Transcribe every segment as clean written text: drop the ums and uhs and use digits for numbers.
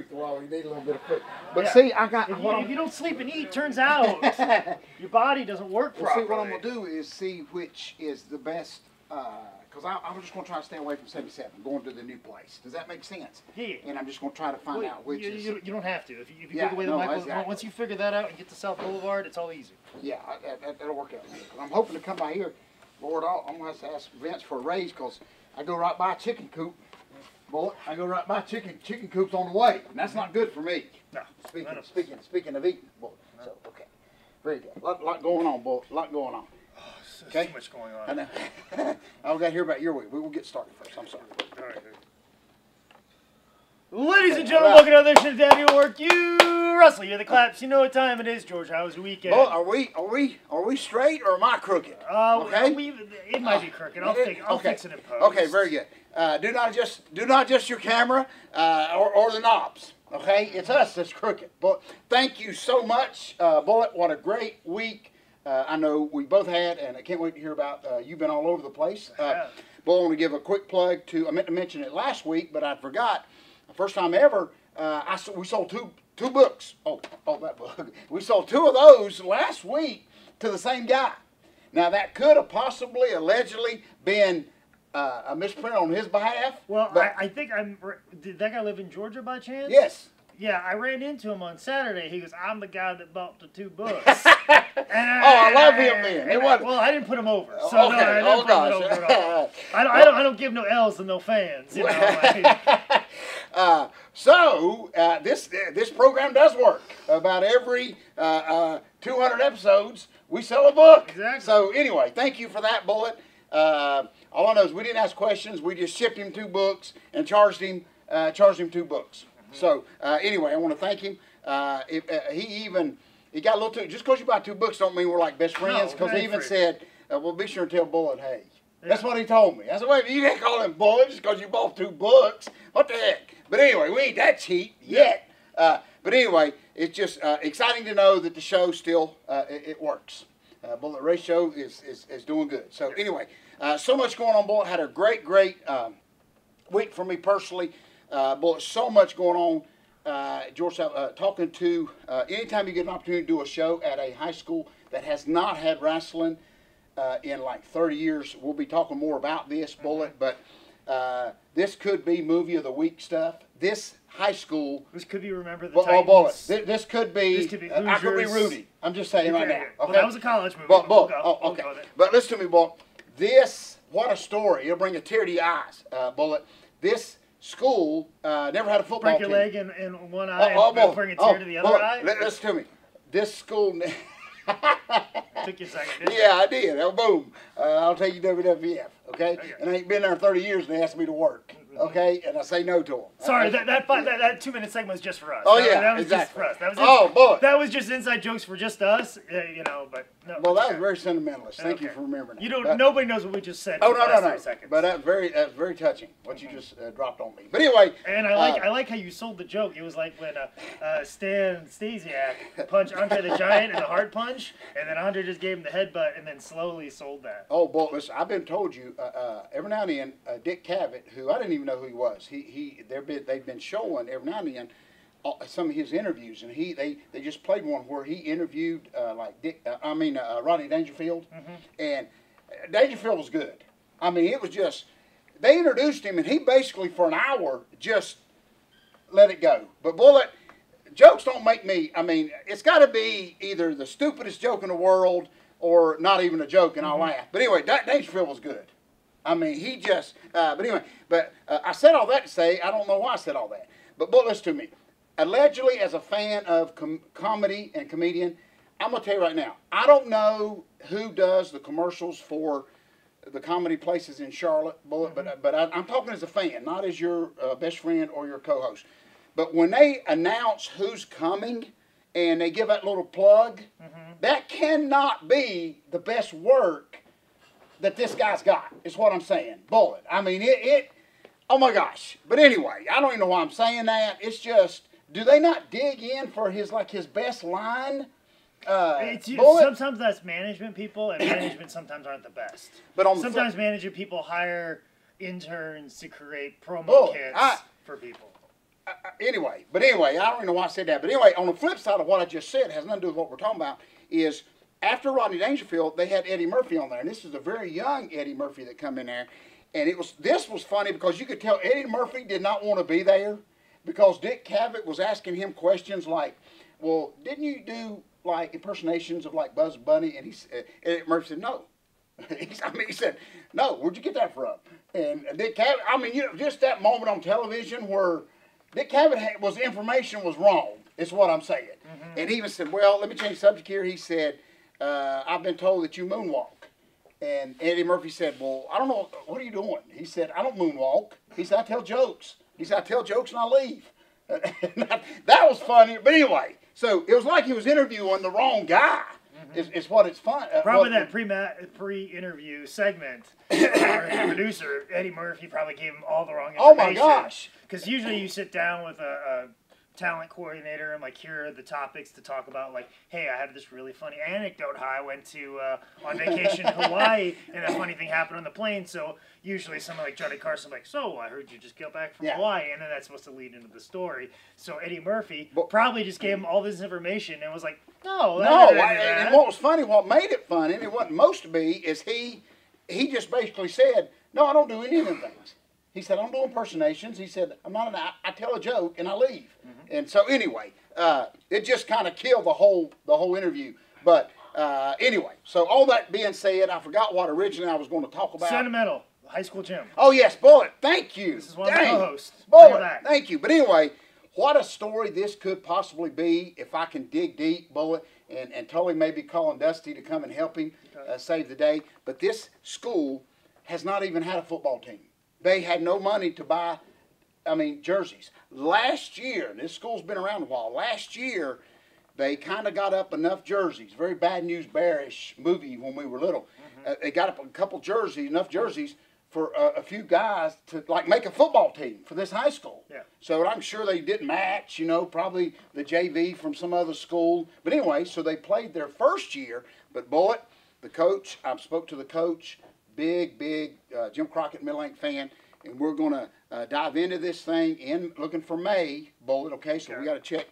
truth. Well, you need a little bit of food. But see, I got. If you don't sleep and eat, turns out your body doesn't work properly. See, what I'm gonna do is see which is the best. Because I'm just gonna try to stay away from 77, going to the new place. Does that make sense? Yeah. And I'm just gonna try to find out which is. You don't have to. If you go the way that Michael. Once you figure that out and get to South Boulevard, it's all easy. Yeah, that'll work out. I'm hoping to come by here. Lord, I'm gonna have to ask Vince for a raise because I go right by a chicken coop. Boy, I go right by chicken coops on the way, and that's not good for me. No. Speaking of eating, boy. No. So okay, very good. Lot going on, boy. Lot going on. Oh, okay. Too much going on. I know. I got to hear about your week. We will get started first. I'm sorry. All right. Ladies and gentlemen, welcome to another edition of Daddy at Work. You Wrestle. You're the claps. You know what time it is, George. How was the weekend? Well, are we straight or am I crooked? Okay. It might be crooked. I'll fix it in post. Okay, very good. Do not adjust your camera or the knobs. Okay, it's us that's crooked. But thank you so much, Bullet. What a great week I know we both had, and I can't wait to hear about. You've been all over the place. But I want to give a quick plug to. I meant to mention it last week, but I forgot. First time ever, we sold two books. Oh, that book. We sold 2 of those last week to the same guy. Now that could have possibly, allegedly, been a misprint on his behalf. Well, I think did that guy live in Georgia by chance? Yes. Yeah, I ran into him on Saturday. He goes, "I'm the guy that bought the 2 books." I love him then. Well, I didn't put him over. So okay. No, I didn't put him over at all. I don't give no L's to no fans. You know. This program does work. About every 200 episodes, we sell a book. Exactly. So anyway, thank you for that, Bullet. All I know is we didn't ask questions. We just shipped him 2 books and charged him 2 books. So anyway, I want to thank him. He got a little too. Just because you buy 2 books don't mean we're like best friends. Because he even said, "Well, be sure and tell Bullet, hey." Yeah. That's what he told me. I said, "Wait, you can't call him Bullet just because you bought 2 books. What the heck?" But anyway, we ain't that cheap yet. But anyway, it's just exciting to know that the show still it works. Bullet Race Show is doing good. So anyway, so much going on. Bullet had a great week for me personally. Bullet, so much going on. George, talking to anytime you get an opportunity to do a show at a high school that has not had wrestling in like 30 years, we'll be talking more about this, Bullet. But this could be movie of the week stuff. This high school. This could be Remember the Titans. Bullet. This could be. I could be Rudy. I'm just saying right now. Okay. Well, that was a college movie. Okay. But listen to me, Bullet. What a story. It'll bring a tear to your eyes, Bullet. This school never had a football team. Break your leg in one eye and bring a tear to the other eye? Listen to me. This school... Took you a second, didn't it? Yeah, I did. Oh, boom. I'll take you WWF, okay? And I ain't been there 30 years and they asked me to work, okay? And I say no to them. Sorry, that 2-minute segment was just for us. Oh, that was exactly. Just for us. Boy. That was just inside jokes for just us, you know, but no. Well, that was very sentimentalist. Thank you for remembering that. Nobody knows what we just said for the last 30 seconds. But that's very touching, what you just dropped on me. But anyway. And I like how you sold the joke. It was like when Stan Stasiak punched Andre the Giant in the hard punch, and then Andre just gave him the headbutt and then slowly sold that. Oh, boy, listen, I've been told you, every now and then, Dick Cavett, who I didn't even know who he was, they've been showing every now and then some of his interviews, and they just played one where he interviewed Rodney Dangerfield, and Dangerfield was good. I mean, it was just, they introduced him, and he basically for an hour just let it go. But Bullet, jokes don't make me, I mean, it's got to be either the stupidest joke in the world or not even a joke, and I'll laugh. But anyway, Dangerfield was good. I mean, he just, but anyway, I said all that to say, I don't know why I said all that. But Bullet, listen to me. Allegedly, as a fan of comedy and comedian, I'm going to tell you right now, I don't know who does the commercials for the comedy places in Charlotte, Bullet, but I'm talking as a fan, not as your best friend or your co-host. But when they announce who's coming and they give that little plug, that cannot be the best work that this guy's got, is what I'm saying. Bullet. I mean, oh my gosh. But anyway, I don't even know why I'm saying that. It's just, do they not dig in for his best line? Sometimes that's management people, and management sometimes aren't the best. But sometimes management people hire interns to create promo kits for people. Anyway, I don't even know why I said that. But anyway, on the flip side of what I just said, has nothing to do with what we're talking about, is after Rodney Dangerfield, they had Eddie Murphy on there. And this is a very young Eddie Murphy that come in there. And this was funny because you could tell Eddie Murphy did not want to be there because Dick Cavett was asking him questions like, well, didn't you do like impersonations of like Bugs Bunny? And Eddie Murphy said, no. He said, no, where'd you get that from? And Dick Cavett, just that moment on television where Dick Cavett information was wrong, is what I'm saying. Mm-hmm. And he even said, well, let me change the subject here. He said, I've been told that you moonwalk. And Eddie Murphy said, well, I don't know, what are you doing? He said, I don't moonwalk. He said, I tell jokes. He said, I tell jokes and I leave. That was funny. But anyway, so it was like he was interviewing the wrong guy. Is what it's fun. Probably that pre-interview segment, the producer, Eddie Murphy, probably gave him all the wrong information. Oh my gosh. Because usually you sit down with a talent coordinator and like here are the topics to talk about, like, hey, I had this really funny anecdote how I went to on vacation in Hawaii and a funny thing happened on the plane. So usually someone like Johnny Carson like, so I heard you just got back from Hawaii, and then that's supposed to lead into the story. So Eddie Murphy probably just gave him all this information and was like, no. And what was funny, what made it funny, and it wasn't most to be, is he just basically said, no, I don't do any of them things. He said, I don't do impersonations. He said, I tell a joke and I leave. Mm-hmm. And so anyway, it just kind of killed the whole interview. But anyway, so all that being said, I forgot what originally I was going to talk about. Sentimental, high school gym. Oh yes, Bullet, thank you. This is one of the co-hosts. Bullet, thank you. But anyway, what a story this could possibly be if I can dig deep, Bullet, and totally maybe calling Dusty to come and help him save the day. But this school has not even had a football team. They had no money to buy, jerseys. Last year, and this school's been around a while, last year they kind of got up enough jerseys. Very Bad News Bearish movie when we were little. Mm-hmm. They got up a couple jerseys, enough jerseys for a few guys to like make a football team for this high school. Yeah. So I'm sure they didn't match, probably the JV from some other school. But anyway, so they played their first year. But Bullet, the coach, I spoke to the coach, big Jim Crockett Middle fan, and we're going to dive into this thing looking for May, Bullet, okay? So we got to check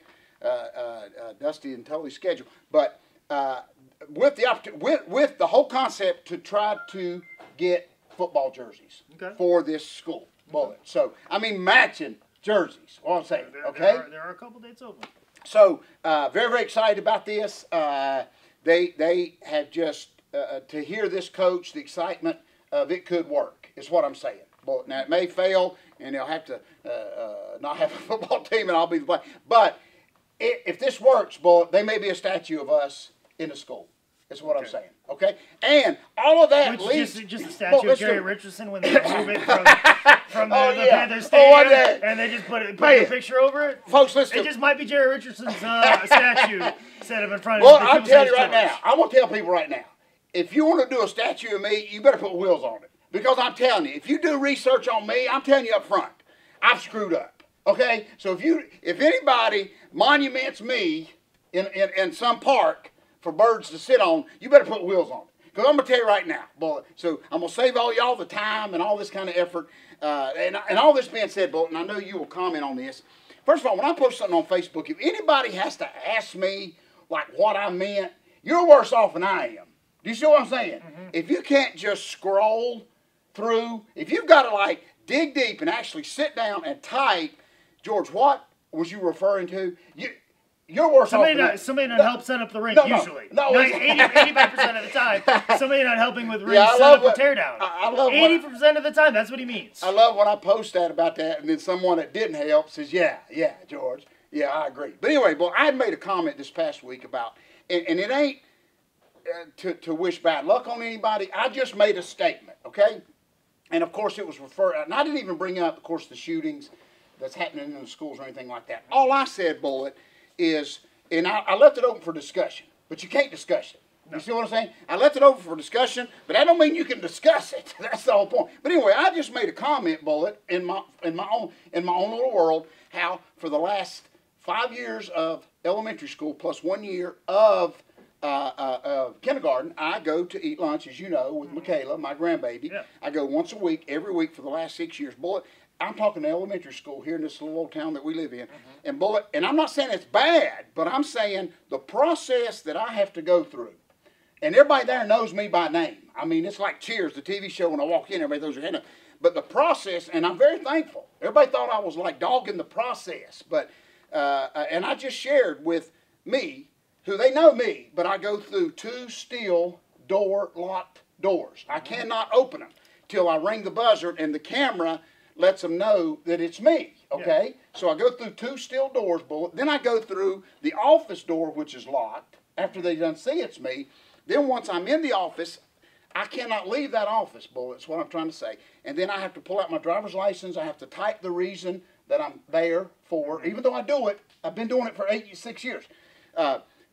Dusty and Tully's schedule. But with the whole concept to try to get football jerseys for this school, Bullet. So, matching jerseys, all I'm saying, okay? There are a couple dates open. So, very, very excited about this. They have just... to hear this coach, the excitement of it could work, is what I'm saying. But now, it may fail, and they'll have to not have a football team, and I'll be the play. But if this works, they may be a statue of us in the school. Is what I'm saying. Okay? And all of that leads... Just a statue of Jerry Richardson when they move it from the Panthers Stadium, and they just put a picture over it? Folks, listen. It just might be Jerry Richardson's statue set up in front of Well, I'll tell you right now. I'm going to tell people right now. If you want to do a statue of me, you better put wheels on it. Because I'm telling you, if you do research on me, I'm telling you up front, I've screwed up. Okay? So if anybody monuments me in some park for birds to sit on, you better put wheels on it. Because I'm going to tell you right now, Bullet. So I'm going to save all y'all the time and all this kind of effort. And all this being said, Bullet, and I know you will comment on this. First of all, when I post something on Facebook, if anybody has to ask me like what I meant, you're worse off than I am. Do you see what I'm saying? Mm-hmm. If you can't just scroll through, if you've got to like dig deep and actually sit down and type, George, what was you referring to? You're worse off than that. Somebody not help set up the ring, usually. 85% of the time, somebody not helping with ring set up or tear down. I love 80% of the time, that's what he means. I love when I post that about that, and then someone that didn't help says, yeah, George. Yeah, I agree. But anyway, I had made a comment this past week about, and it ain't to wish bad luck on anybody. I just made a statement, okay? And of course it was and I didn't even bring up, of course, the shootings that's happening in the schools or anything like that. All I said, Bullet, is, and I left it open for discussion, but you can't discuss it. You see what I'm saying? I left it open for discussion, but that don't mean you can discuss it. That's the whole point. But anyway, I just made a comment, Bullet, in my own little world, how for the last 5 years of elementary school plus 1 year of kindergarten, I go to eat lunch, as you know, with Michaela, my grandbaby. Yeah. I go once a week, every week for the last 6 years. Boy, I'm talking to elementary school here in this little old town that we live in. And boy, and I'm not saying it's bad, but I'm saying the process that I have to go through. And everybody there knows me by name. I mean, it's like Cheers, the TV show. When I walk in, everybody throws their hand up. But the process, and I'm very thankful. Everybody thought I was like dogging the process. But, and I just shared with me, who they know me, but I go through 2 steel locked doors. I cannot open them till I ring the buzzer and the camera lets them know that it's me, okay? Yeah. So I go through 2 steel doors, Bullet. Then I go through the office door, which is locked, after they done see it's me. Then once I'm in the office, I cannot leave that office, Bullet. That's what I'm trying to say. And then I have to pull out my driver's license. I have to type the reason that I'm there for. Even though I do it, I've been doing it for 6 years.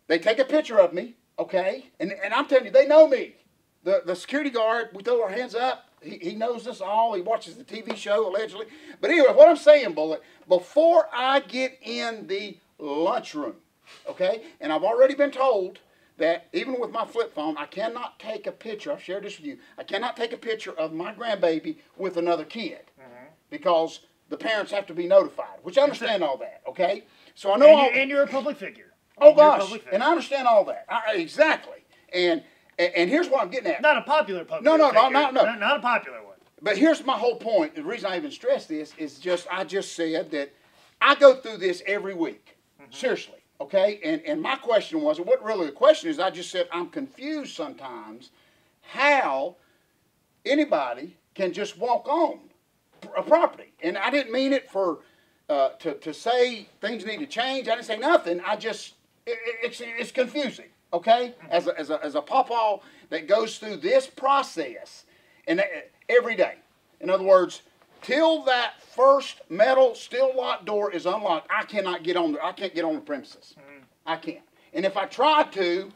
They take a picture of me, okay? And I'm telling you, they know me. The security guard, we throw our hands up. He knows us all. He watches the TV show, allegedly. But anyway, what I'm saying, Bullet, before I get in the lunchroom, okay, and I've already been told that even with my flip phone, I cannot take a picture. I've shared this with you. I cannot take a picture of my grandbaby with another kid because the parents have to be notified, which I understand all that, okay? So I know and you're a public figure. Oh, gosh, and I understand all that. Exactly. And here's what I'm getting at. Not a popular public figure. No. Not a popular one. But here's my whole point. The reason I even stress this is I just said that I go through this every week. Seriously. Okay? And my question was, what really the question is, I just said I'm confused sometimes how anybody can just walk on a property. And I didn't mean it for to say things need to change. I didn't say nothing. I just, it's confusing. Okay? As a pawpaw that goes through this process and every day. In other words, till that first metal steel locked door is unlocked, I cannot get on there. I can't get on the premises. I can't. And if I tried to,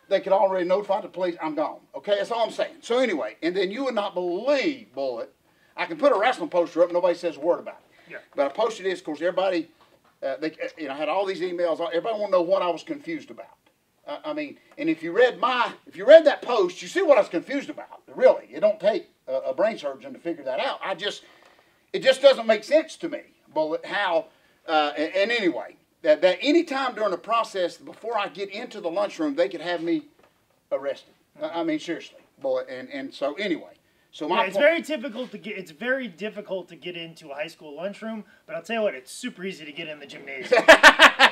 they could already notify the police I'm gone. Okay, that's all I'm saying. So anyway, and then you would not believe, Bullet, I can put a wrestling poster up, nobody says a word about it. Yeah. But I posted this, of course, everybody, I had all these emails, everybody want to know what I was confused about. I mean, and if you read that post, you see what I was confused about. Really, it don't take a brain surgeon to figure that out. It just doesn't make sense to me, Bullet, how, and anyway, that any time during the process, before I get into the lunchroom, they could have me arrested. I mean, seriously, Bullet, and so anyway. So it's very difficult to get. It's very difficult to get into a high school lunchroom, but I'll tell you what, it's super easy to get in the gymnasium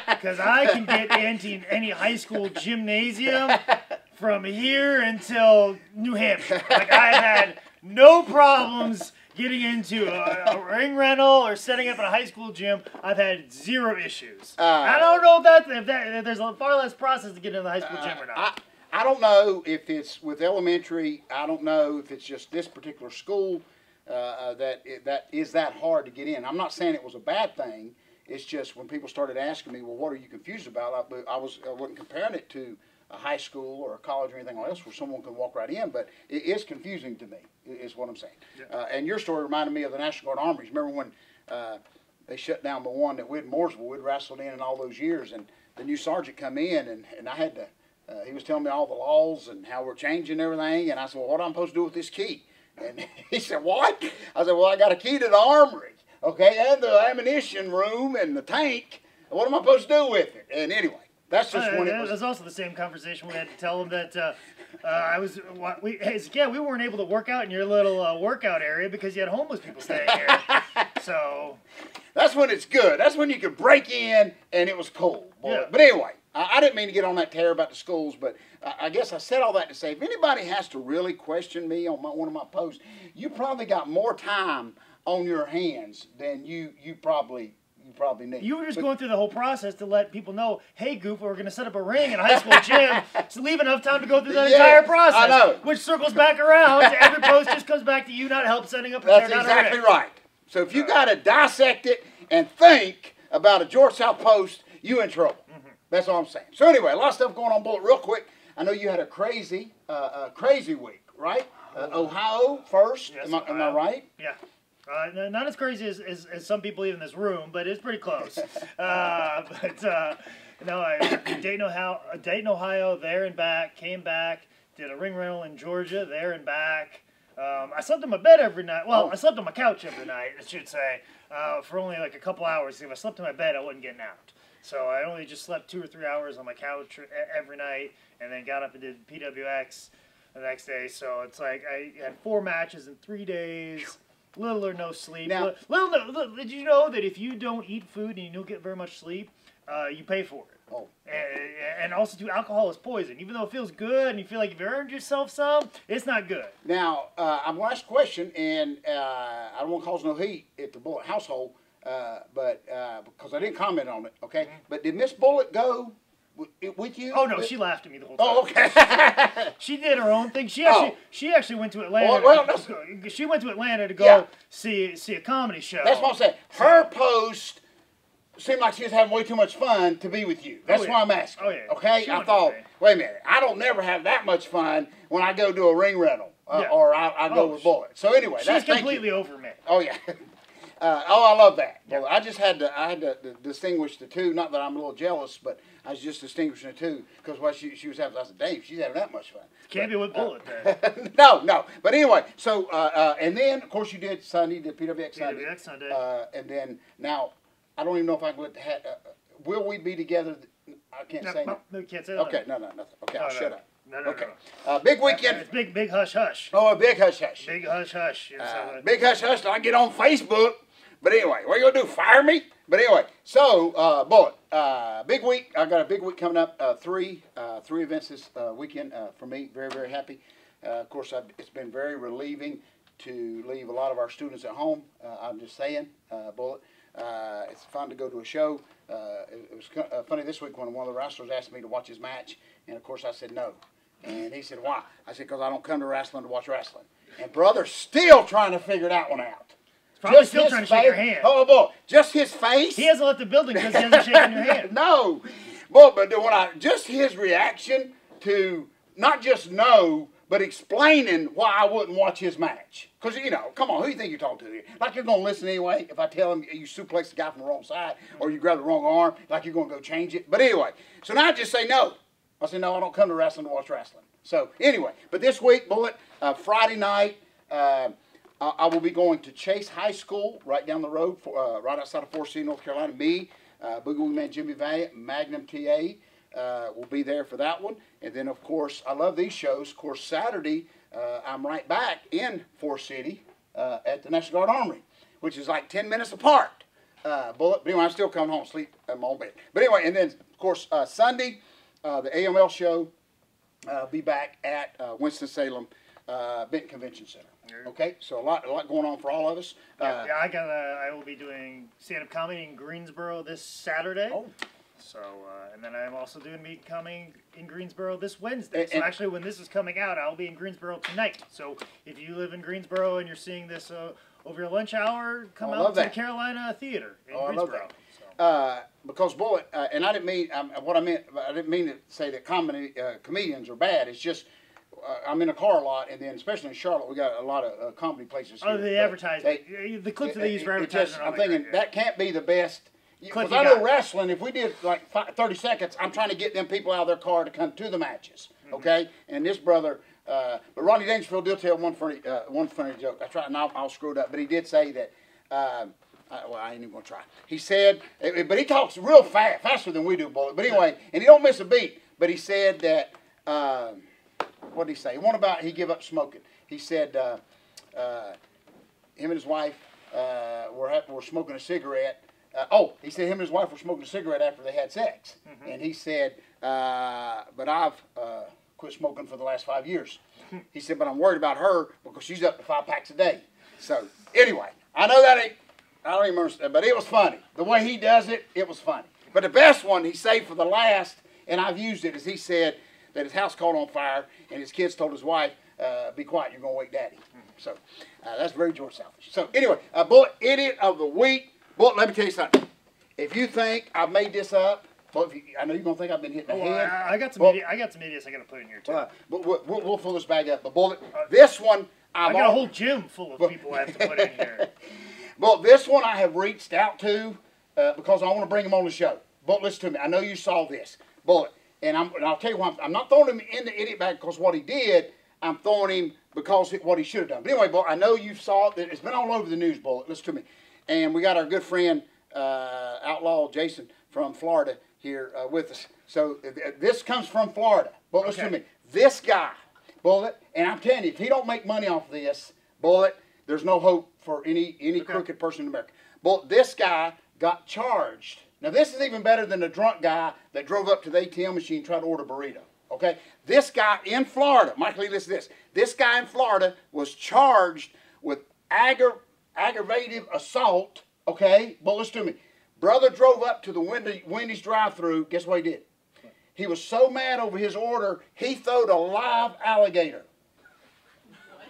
because I can get into any high school gymnasium from here until New Hampshire. Like I've had no problems getting into a ring rental or setting up in a high school gym. I've had 0 issues. I don't know if there's a far less process to get into the high school gym or not. I don't know if it's with elementary. I don't know if it's just this particular school that is that hard to get in. I'm not saying it was a bad thing. It's just when people started asking me, well, what are you confused about? I wasn't comparing it to a high school or a college or anything else where someone can walk right in, but it is confusing to me, is what I'm saying. Yeah. And your story reminded me of the National Guard Armories. Remember when they shut down the one that we in Mooresville, we'd wrestled in all those years, and the new sergeant come in, and I had to, he was telling me all the laws and how we're changing everything, and I said, well, what am I supposed to do with this key? And he said, what? I said, well, I got a key to the armory, okay, and the ammunition room and the tank. What am I supposed to do with it? And anyway, that's just when it was. That's also the same conversation we had to tell him that we weren't able to work out in your little workout area because you had homeless people staying here. So that's when it's good. That's when you could break in and it was cold. Yeah. But anyway, I didn't mean to get on that tear about the schools, but I guess I said all that to say if anybody has to really question me on one of my posts, you probably got more time on your hands than you probably need. You were just going through the whole process to let people know, hey, Goof, we're going to set up a ring in a high school gym. So leave enough time to go through that entire process. I know. Which circles back around. To every post just comes back to you not help setting up a That's exactly right. So if you got to dissect it and think about a George South Post, you in trouble. That's all I'm saying. So anyway, a lot of stuff going on, Bullet. Real quick, I know you had a crazy week, right? Ohio first. Yes, am I right? Yeah. Not as crazy as some people even in this room, but it's pretty close. Dayton, Ohio, there and back. Came back, did a ring rental in Georgia, there and back. I slept in my bed every night. Well, I slept on my couch every night, I should say, for only like a couple hours. If I slept in my bed, I wasn't getting out. So I only just slept 2 or 3 hours on my couch every night, and then got up and did PWX the next day. So it's like I had 4 matches in 3 days. Little or no sleep. Now, did you know that if you don't eat food and you don't get very much sleep, you pay for it? Oh. And also, too, alcohol is poison. Even though it feels good and you feel like you've earned yourself some, it's not good. Now, I'm going to ask a question, and I don't want to cause no heat at the Bullet household, but because I didn't comment on it, okay? Mm-hmm. But did Miss Bullet go with you? Oh, no, she laughed at me the whole time. Oh, okay. She did her own thing. She actually went to Atlanta. She went to Atlanta to go see a comedy show. That's what I'm saying. Her post seemed like she was having way too much fun to be with you. That's why I'm asking. Oh, yeah. Okay? I thought, wait a minute. I don't never have that much fun when I go do a ring rental or I go with Bullet. So anyway, she's completely over me. Oh, yeah. I love that. Well, I had to distinguish the two. Not that I'm a little jealous, but I was just distinguishing the two because what she was having. I said, Dave, she's having that much fun. Can't be with Bullet then. No. But anyway, so and then of course you did Sunday, did PWX Sunday. PWX Sunday. And then now I don't even know if I can let the hat. Will we be together? I can't say. No, you can't say that. Okay, no, nothing. Okay, I'll shut up. No. Okay. Big weekend. It's big hush hush. Oh, a big hush hush. Big hush hush. Big hush hush. I get on Facebook. But anyway, what are you going to do, fire me? But anyway, so, Bullet, big week. I got a big week coming up. Three events this weekend for me. Very, very happy. Of course, it's been very relieving to leave a lot of our students at home. I'm just saying, Bullet. It's fun to go to a show. It was funny this week when one of the wrestlers asked me to watch his match. And, of course, I said no. And he said, why? I said, because I don't come to wrestling to watch wrestling. And brother's still trying to figure that one out. Probably still trying to shake your hand. Oh, boy. Just his face? He hasn't left the building because he hasn't shaken your hand. No. Boy, but just his reaction to not just no, but explaining why I wouldn't watch his match. Because, come on, who do you think you're talking to here? Like you're going to listen anyway if I tell him you suplex the guy from the wrong side or you grab the wrong arm, like you're going to go change it. But anyway, so now I just say no. I say, no, I don't come to wrestling to watch wrestling. So anyway, but this week, Bullet, Friday night, I will be going to Chase High School right down the road, right outside of Forest City, North Carolina. Me, Boogie Woogie Man Jimmy Valiant, Magnum TA will be there for that one. And then, of course, I love these shows. Of course, Saturday, I'm right back in Forest City at the National Guard Armory, which is like 10 minutes apart. Bullet. But anyway, I'm still coming home, sleep in my own bed. But anyway, and then, of course, Sunday, the AML show, be back at Winston-Salem Benton Convention Center. Okay, so a lot going on for all of us. I will be doing stand-up comedy in Greensboro this Saturday. Oh. So, and then I'm also doing meet coming in Greensboro this Wednesday. So actually, when this is coming out, I'll be in Greensboro tonight. So if you live in Greensboro and you're seeing this over your lunch hour, come out to the Carolina Theater in Greensboro. I love that. Because Bullet, and I didn't mean I didn't mean to say that comedians are bad. It's just I'm in a car a lot, and then especially in Charlotte, we got a lot of comedy places here. Oh, the advertising. The clips that they use for advertising. I'm thinking that can't be the best. Because I know wrestling, if we did like 30 seconds, I'm trying to get them people out of their car to come to the matches. Okay? And this brother, but Ronnie Dangerfield did tell one funny joke. I try, and I'll screw it up, but he did say that. Well, I ain't even gonna try. He said, but he talks real fast, faster than we do, Bullet. But anyway, and he don't miss a beat. But he said that. What did he say? One about he give up smoking. He said him and his wife were smoking a cigarette. He said him and his wife were smoking a cigarette after they had sex. And he said, but I've quit smoking for the last 5 years. He said, but I'm worried about her because she's up to 5 packs a day. So anyway, I know that ain't, I don't even understand, but it was funny. The way he does it, it was funny. But the best one he saved for the last, and I've used it, is he said that his house caught on fire, and his kids told his wife, be quiet, you're going to wake Daddy. So that's very George Southish. So anyway, Bullet, Idiot of the Week. Bullet, let me tell you something. If you think I've made this up, I know you're going to think I've been hitting the head. I got some idiots I got to put in here, too. But we'll fill this bag up. But Bullet, this one, I got a whole gym full of people I have to put in here. Well, this one I have reached out to because I want to bring him on the show. But listen to me. I know you saw this. Bullet. And I'll tell you why. I'm not throwing him in the idiot bag because what he did. I'm throwing him because what he should have done. But anyway, Bullet, I know you saw it. It's been all over the news, Bullet. Listen to me. And we got our good friend, Outlaw Jason from Florida here with us. So this comes from Florida. But listen to me. This guy, Bullet, and I'm telling you, if he don't make money off this, Bullet, there's no hope for any crooked person in America. Bullet, this guy got charged. Now, this is even better than the drunk guy that drove up to the ATM machine and tried to order a burrito. Okay? This guy in Florida, Michael, listen to this. This guy in Florida was charged with aggravated assault. Okay? But listen to me. Brother drove up to the Wendy's drive-thru. Guess what he did? He was so mad over his order, he throwed a live alligator.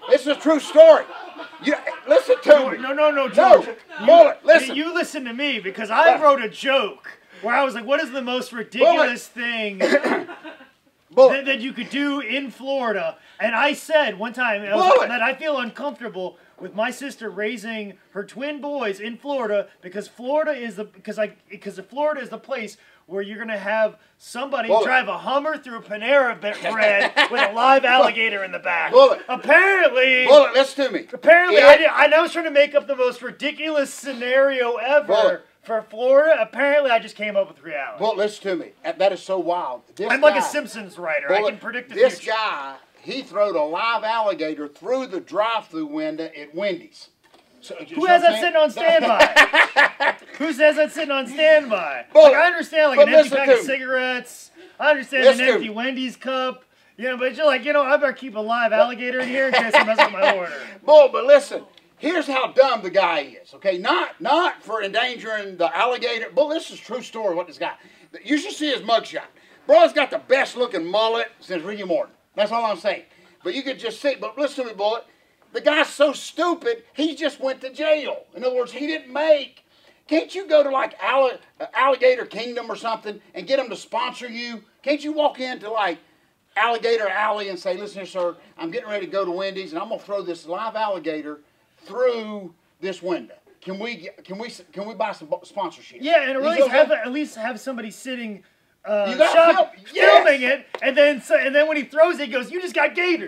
This is a true story. Listen to me. No, George. Bullet, listen. You listen to me because I wrote a joke where I was like, what is the most ridiculous thing that you could do in Florida? And I said one time that I feel uncomfortable with my sister raising her twin boys in Florida because Florida is the place where you're going to have somebody drive a Hummer through Panera Bread with a live alligator in the back. Apparently, listen to me. Apparently, I was trying to make up the most ridiculous scenario ever for Florida. Apparently, I just came up with reality. Listen to me. That is so wild. I'm like a Simpsons writer. I can predict the future. This guy, he throwed a live alligator through the drive-thru window at Wendy's. So, who has that sitting on standby? Who says that's sitting on standby? I understand an empty pack of cigarettes. I understand an empty Wendy's cup. But you're like, I better keep a live alligator in here in case I mess up my order. But listen, here's how dumb the guy is. Okay, not for endangering the alligator. But this is a true story. What this guy? You should see his mugshot. Bro's got the best looking mullet since Ricky Morton. That's all I'm saying. But you could just see. But listen to me, Bullet. The guy's so stupid, he just went to jail. In other words, he didn't make. Can't you go to like Alligator Kingdom or something and get them to sponsor you? Can't you walk into like Alligator Alley and say, listen, sir, I'm getting ready to go to Wendy's and I'm gonna throw this live alligator through this window. Can we buy some sponsorship? Yeah, and at least have somebody sitting. Filming it, and then when he throws it, he goes, "You just got gator."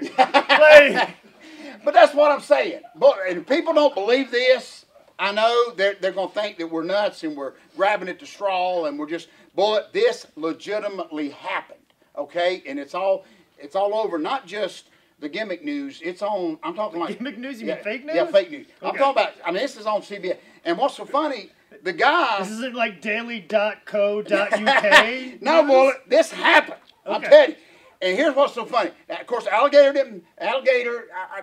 But that's what I'm saying. But if people don't believe this, I know they're going to think that we're nuts and we're grabbing at the straw and we're just. Bullet, this legitimately happened, okay? And it's all over. Not just the gimmick news. It's on. I'm talking like gimmick news. You mean fake news? Yeah, fake news. Okay. I'm talking about. I mean, this is on CBS. And what's so funny? The guy. This isn't like daily.co.uk. No, Bullet. This happened. Okay. I'm telling you. And here's what's so funny. Now, of course, Alligator,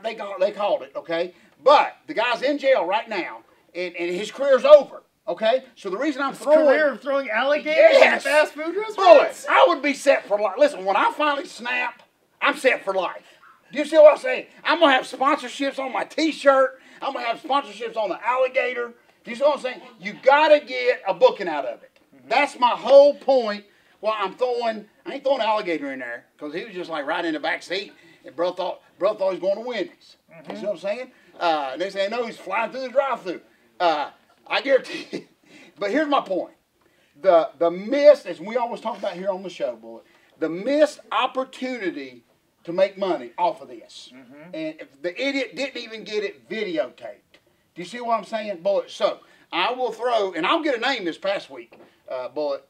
they called it, okay? But the guy's in jail right now, and his career's over, okay? So the reason I'm throwing alligators in a fast food restaurant? Bullet, I would be set for life. Listen, when I finally snap, I'm set for life. Do you see what I'm saying? I'm going to have sponsorships on my T-shirt. I'm going to have sponsorships on the alligator. Do you see what I'm saying? You got to get a booking out of it. That's my whole point. Well, I ain't throwing an alligator in there because he was just like right in the back seat, and bro thought he was going to Wendy's. You see what I'm saying? They say no, he's flying through the drive-thru. I guarantee you. But here's my point: the missed, as we always talk about here on the show, Bullet, the missed opportunity to make money off of this, and if the idiot didn't even get it videotaped. Do you see what I'm saying, Bullet? So I will throw, and I'll get a name this past week, Bullet.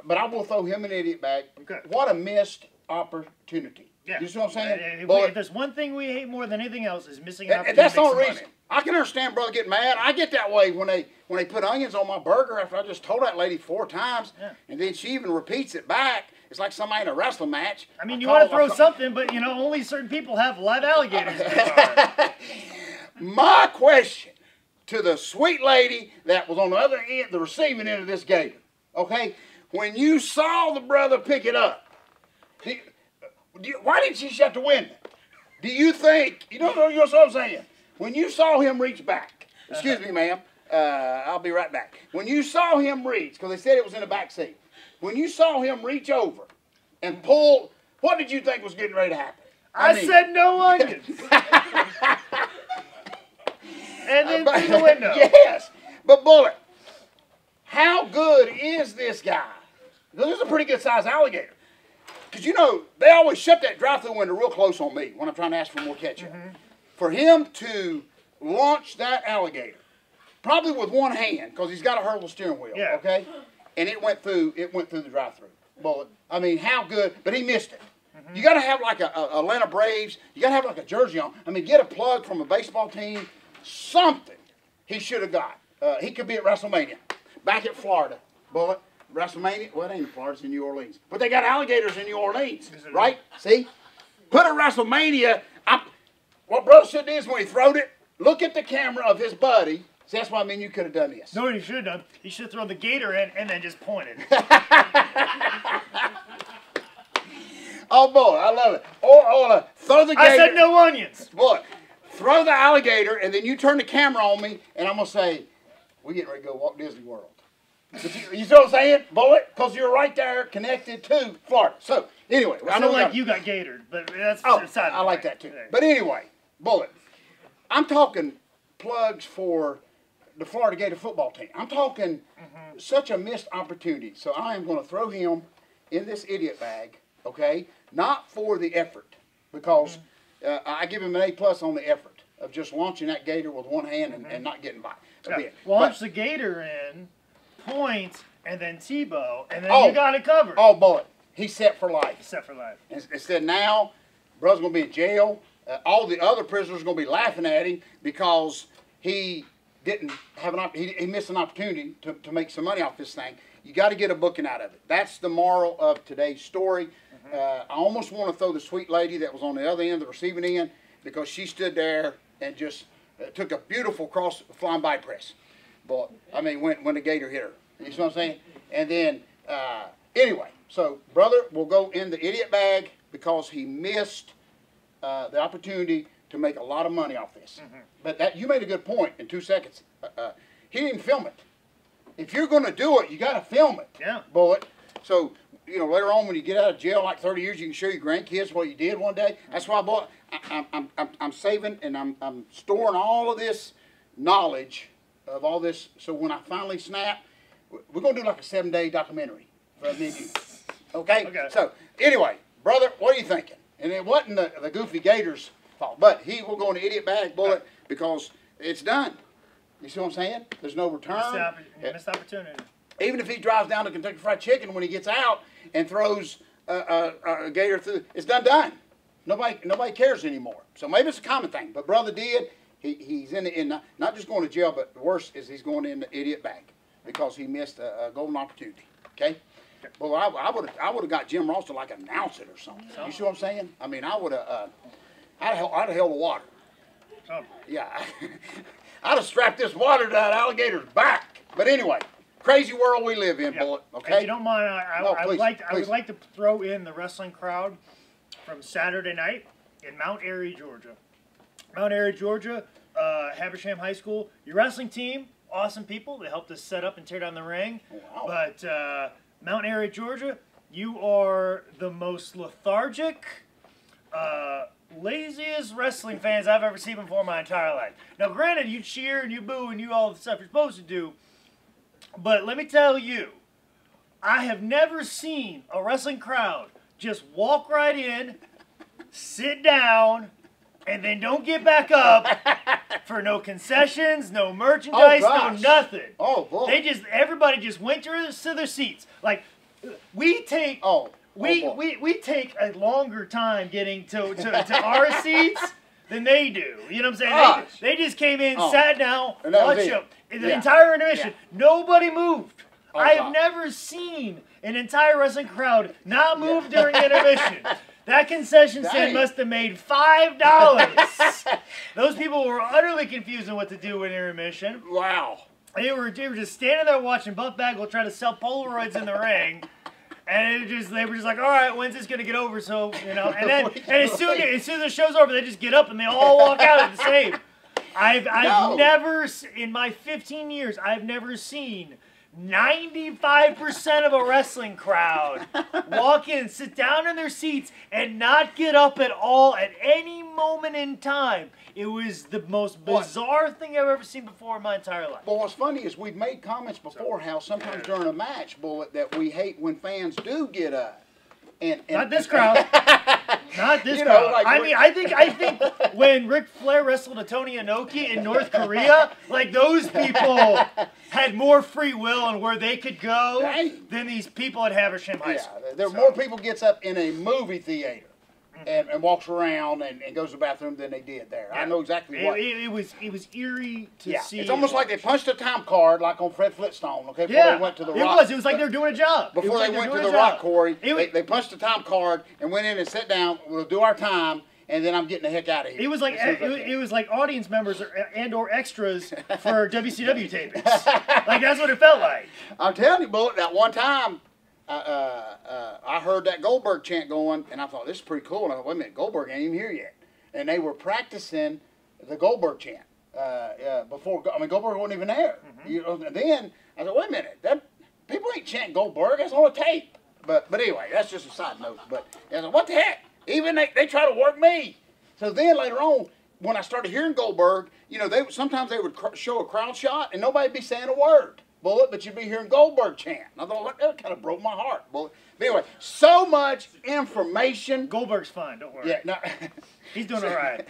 But I will throw him an idiot back. Okay. What a missed opportunity. Yeah. You see what I'm saying? If there's one thing we hate more than anything else is missing an opportunity. That's the only reason. I can understand brother getting mad. I get that way when they put onions on my burger after I just told that lady 4 times, and then she even repeats it back. It's like somebody in a wrestling match. I mean, you want to throw something, but only certain people have live alligators in their car. My question to the sweet lady that was on the other end, the receiving end of this gator, okay? When you saw the brother pick it up, why didn't she shut the window? Do you think, you know what I'm saying? When you saw him reach back, excuse me, ma'am, I'll be right back. When you saw him reach, because they said it was in the back seat, when you saw him reach over and pull, what did you think was getting ready to happen? I said no onions. And then through the window. Yes. But, Bullet, how good is this guy? This is a pretty good sized alligator. Because, you know, they always shut that drive-through window real close on me when I'm trying to ask for more ketchup. For him to launch that alligator, probably with one hand, because he's got a hurdle steering wheel, okay? And it went through the drive-through. Bullet. I mean, how good, but he missed it. You got to have like a Atlanta Braves, you got to have like a jersey on. I mean, get a plug from a baseball team, something he should have got. He could be at WrestleMania, back at Florida. Bullet. WrestleMania, well, it ain't in Florida, it's in New Orleans. But they got alligators in New Orleans, right? See? Put a WrestleMania, what brother should do is when he throwed it, look at the camera of his buddy. See, that's why I mean you could have done this. No, what he should have done, he should have thrown the gator in and then just pointed. Oh, boy, I love it. Or throw the gator. I said no onions. Boy, throw the alligator, and then you turn the camera on me, and I'm going to say, we're getting ready to go Walt Disney World. You see what I'm saying, Bullet? Because you're right there connected to Florida. So, anyway. I know like you got gatored, but that's I like that too. But anyway, Bullet, I'm talking plugs for the Florida Gator football team. I'm talking such a missed opportunity. So I am going to throw him in this idiot bag, okay? Not for the effort, because I give him an A+ on the effort of just launching that gator with one hand and not getting by. Yeah. Launch the gator in, point, and then Tebow, and then you got it covered. Oh, Bullet, he's set for life. Set for life. Instead now, brother's going to be in jail. All the other prisoners are going to be laughing at him because he didn't have he missed an opportunity to make some money off this thing. You got to get a booking out of it. That's the moral of today's story. I almost want to throw the sweet lady that was on the other end, the receiving end, because she stood there and just took a beautiful cross flying by press. But I mean, when the gator hit her, you see what I'm saying? And then anyway, so brother will go in the idiot bag because he missed the opportunity to make a lot of money off this. But that you made a good point in 2 seconds. He didn't film it. If you're going to do it, you got to film it. Yeah. Bullet. So, you know, later on when you get out of jail, like 30 years, you can show your grandkids what you did one day. That's why I bought. I'm saving and I'm storing all of this knowledge of all this. So when I finally snap, we're going to do like a 7-day documentary for me and you. Okay? So anyway, brother, what are you thinking? And it wasn't the goofy Gators' fault, but he will go in the idiot bag, Bullet, because it's done. You see what I'm saying? There's no return. Missed opportunity. Even if he drives down to Kentucky Fried Chicken when he gets out and throws a gator through, it's done. Nobody cares anymore. So maybe it's a common thing. But brother did. He's in not just going to jail, but the worst is he's going in the idiot bag because he missed a golden opportunity. Okay. Well, I would have got Jim Ross to like announce it or something. You see what I'm saying? I mean, I would have. I'd have held the water. Yeah. I'd have strapped this water to that alligator's back. But anyway, crazy world we live in, Bullet. Okay. If you don't mind, I would like to throw in the wrestling crowd from Saturday night in Mount Airy, Georgia. Mount Airy, Georgia, Habersham High School. Your wrestling team, awesome people. They helped us set up and tear down the ring. Wow. But Mount Airy, Georgia, you are the most lethargic, laziest wrestling fans I've ever seen before in my entire life. Now, granted, you cheer and you boo and you all the stuff you're supposed to do, but let me tell you, I have never seen a wrestling crowd just walk right in, sit down, and then don't get back up for no concessions, no merchandise, no nothing. Oh, boy. Everybody just went to their seats. Like, we take... We take a longer time getting to our seats than they do. You know what I'm saying? They just came in, sat down, watched the entire intermission. Nobody moved. I have never seen an entire wrestling crowd not move during intermission. That concession stand must have made $5. Those people were utterly confused on what to do in intermission. Wow. They were just standing there watching Buff Bagwell try to sell Polaroids in the ring. And they were just like, all right, when's this gonna get over? So and then as soon as the show's over, they just get up and they all walk out at the same. I've never in my 15 years, I've never seen 95% of a wrestling crowd walk in, sit down in their seats, and not get up at all at any moment in time. It was the most bizarre thing I've ever seen before in my entire life. Well, what's funny is we've made comments before how sometimes during a match, Bullet, that we hate when fans do get up. And not this crowd. Not this crowd. Like I think when Ric Flair wrestled a Tony Inoki in North Korea, like those people had more free will on where they could go than these people at Haversham High School. There are more people gets up in a movie theater and walks around and goes to the bathroom than they did there. I know exactly what. It was eerie to see. It's almost like they punched a time card like on Fred Flintstone, okay, before they went to the Rock. It was like they were doing a job. Before they went to the Rock, Corey, they punched a time card and went in and sat down, we'll do our time, and then I'm getting the heck out of here. It was like it was like audience members or extras for WCW tapings. Like that's what it felt like. I'm telling you, Bullet, that one time I heard that Goldberg chant going, and I thought, this is pretty cool. And I thought, wait a minute, Goldberg ain't even here yet. And they were practicing the Goldberg chant before. I mean, Goldberg wasn't even there. You know, and then I thought, wait a minute, people ain't chanting Goldberg. That's on a tape. But anyway, that's just a side note. But I thought, what the heck? Even they try to work me. So then later on, when I started hearing Goldberg, you know, sometimes they would show a crowd shot, and nobody'd be saying a word. Bullet, but you'd be hearing Goldberg chant. I thought, that kind of broke my heart, Bullet. But anyway, so much information. Goldberg's fine, don't worry. Yeah, no. He's doing all right.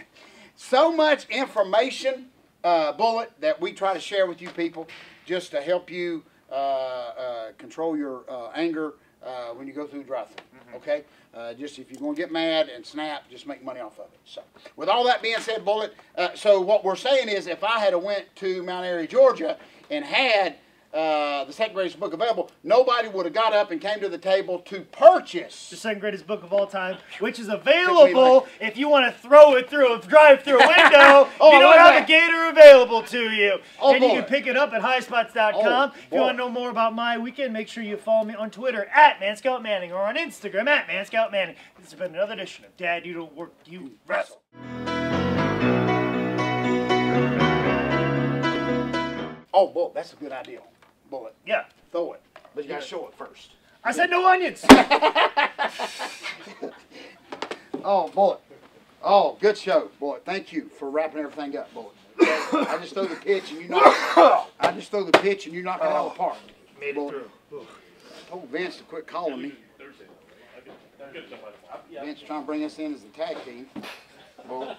So much information, Bullet, that we try to share with you people just to help you control your anger when you go through the drive-thru, okay? Just if you're going to get mad and snap, just make money off of it. So, with all that being said, Bullet, so what we're saying is if I had went to Mount Airy, Georgia, and had the second greatest book available, nobody would have got up and came to the table to purchase the second greatest book of all time, which is available if you want to throw it through a drive-through window. You don't have a gator available to you. And you can pick it up at highspots.com. If you want to know more about my weekend, make sure you follow me on Twitter at ManScoutManning or on Instagram at ManScoutManning. This has been another edition of Dad, You Don't Work, You Wrestle. Oh, boy, that's a good idea. Bullet. Yeah. Throw it. But you got to show it first. I said no onions. Oh, Bullet. Oh, good show, Bullet. Thank you for wrapping everything up, Bullet. I just threw the pitch and you knocked it out of the park. Made it through. I told Vince to quit calling me. Vince trying to bring us in as a tag team. Bullet.